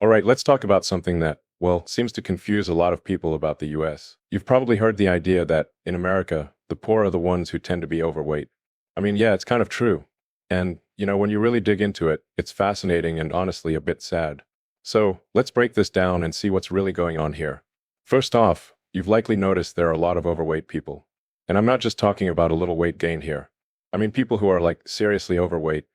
All right, let's talk about something that, well, seems to confuse a lot of people about the US. You've probably heard the idea that, in America, the poor are the ones who tend to be overweight. I mean, yeah, it's kind of true. And, when you really dig into it, it's fascinating and honestly a bit sad. So, let's break this down and see what's really going on here. First off, you've likely noticed there are a lot of overweight people. And I'm not just talking about a little weight gain here. I mean people who are like seriously overweight.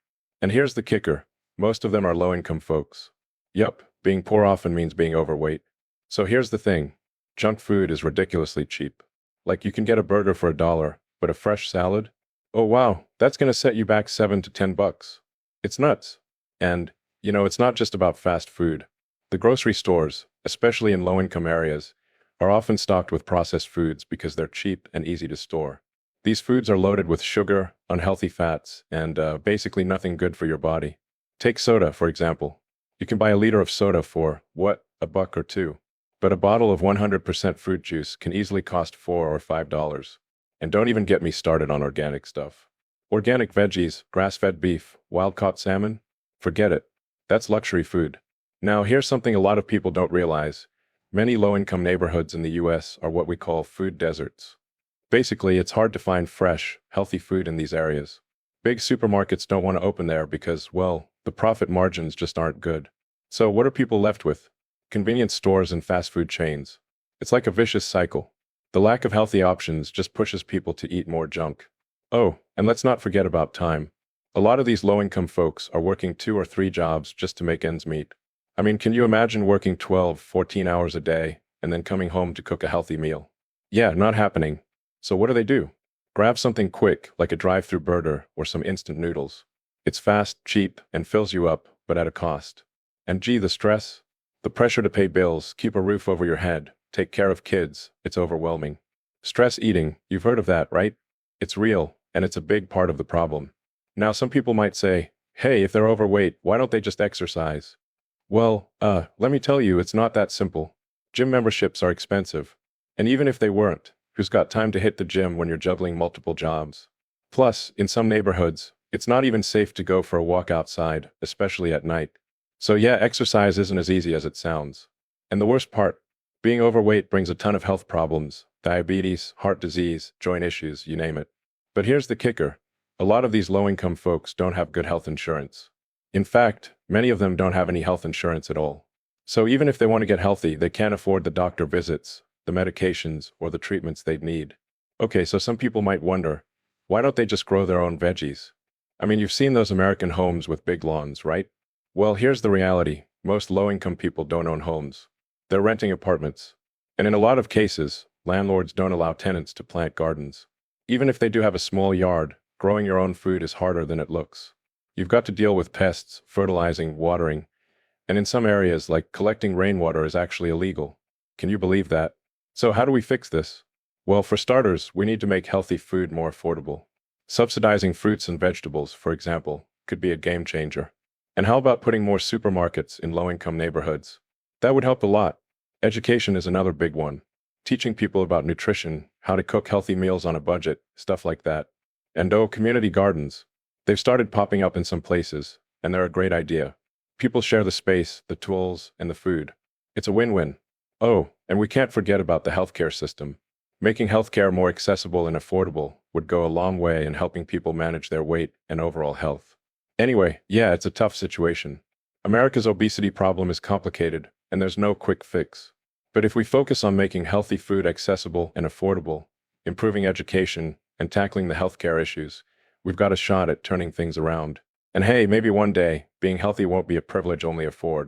And here's the kicker. Most of them are low-income folks. Yup, being poor often means being overweight. So here's the thing. Junk food is ridiculously cheap. Like you can get a burger for $1, but a fresh salad? Oh wow, that's gonna set you back 7 to 10 bucks. It's nuts. And, it's not just about fast food. The grocery stores, especially in low-income areas, are often stocked with processed foods because they're cheap and easy to store. These foods are loaded with sugar, unhealthy fats, and basically nothing good for your body. Take soda, for example. You can buy a liter of soda for, what, a buck or two. But a bottle of 100% fruit juice can easily cost $4 or $5. And don't even get me started on organic stuff. Organic veggies, grass-fed beef, wild-caught salmon? Forget it. That's luxury food. Now, here's something a lot of people don't realize. Many low-income neighborhoods in the US are what we call food deserts. Basically, it's hard to find fresh, healthy food in these areas. Big supermarkets don't want to open there because, well, the profit margins just aren't good. So what are people left with? Convenience stores and fast food chains. It's like a vicious cycle. The lack of healthy options just pushes people to eat more junk. Oh, and let's not forget about time. A lot of these low-income folks are working 2 or 3 jobs just to make ends meet. I mean, can you imagine working 12, 14 hours a day and then coming home to cook a healthy meal? Yeah, not happening. So what do? Grab something quick, like a drive-through burger or some instant noodles. It's fast, cheap, and fills you up, but at a cost. And gee, the stress? The pressure to pay bills, keep a roof over your head, take care of kids, it's overwhelming. Stress eating, you've heard of that, right? It's real, and it's a big part of the problem. Now, some people might say, hey, if they're overweight, why don't they just exercise? Well, let me tell you, it's not that simple. Gym memberships are expensive. And even if they weren't, who's got time to hit the gym when you're juggling multiple jobs? Plus, in some neighborhoods, it's not even safe to go for a walk outside, especially at night. So yeah, exercise isn't as easy as it sounds. And the worst part, being overweight brings a ton of health problems, diabetes, heart disease, joint issues, you name it. But here's the kicker. A lot of these low-income folks don't have good health insurance. In fact, many of them don't have any health insurance at all. So even if they want to get healthy, they can't afford the doctor visits, the medications, or the treatments they'd need. Okay, so some people might wonder, why don't they just grow their own veggies? I mean, you've seen those American homes with big lawns, right? Well, here's the reality. Most low-income people don't own homes. They're renting apartments. And in a lot of cases, landlords don't allow tenants to plant gardens. Even if they do have a small yard, growing your own food is harder than it looks. You've got to deal with pests, fertilizing, watering, and in some areas, like collecting rainwater is actually illegal. Can you believe that? So how do we fix this? Well, for starters, we need to make healthy food more affordable. Subsidizing fruits and vegetables, for example, could be a game changer. And how about putting more supermarkets in low-income neighborhoods? That would help a lot. Education is another big one. Teaching people about nutrition, how to cook healthy meals on a budget, stuff like that. And community gardens. They've started popping up in some places, and they're a great idea. People share the space, the tools, and the food. It's a win-win. Oh, and we can't forget about the healthcare system. Making healthcare more accessible and affordable would go a long way in helping people manage their weight and overall health. Anyway, yeah, it's a tough situation. America's obesity problem is complicated, and there's no quick fix. But if we focus on making healthy food accessible and affordable, improving education, and tackling the healthcare issues, we've got a shot at turning things around. And hey, maybe one day, being healthy won't be a privilege only afford.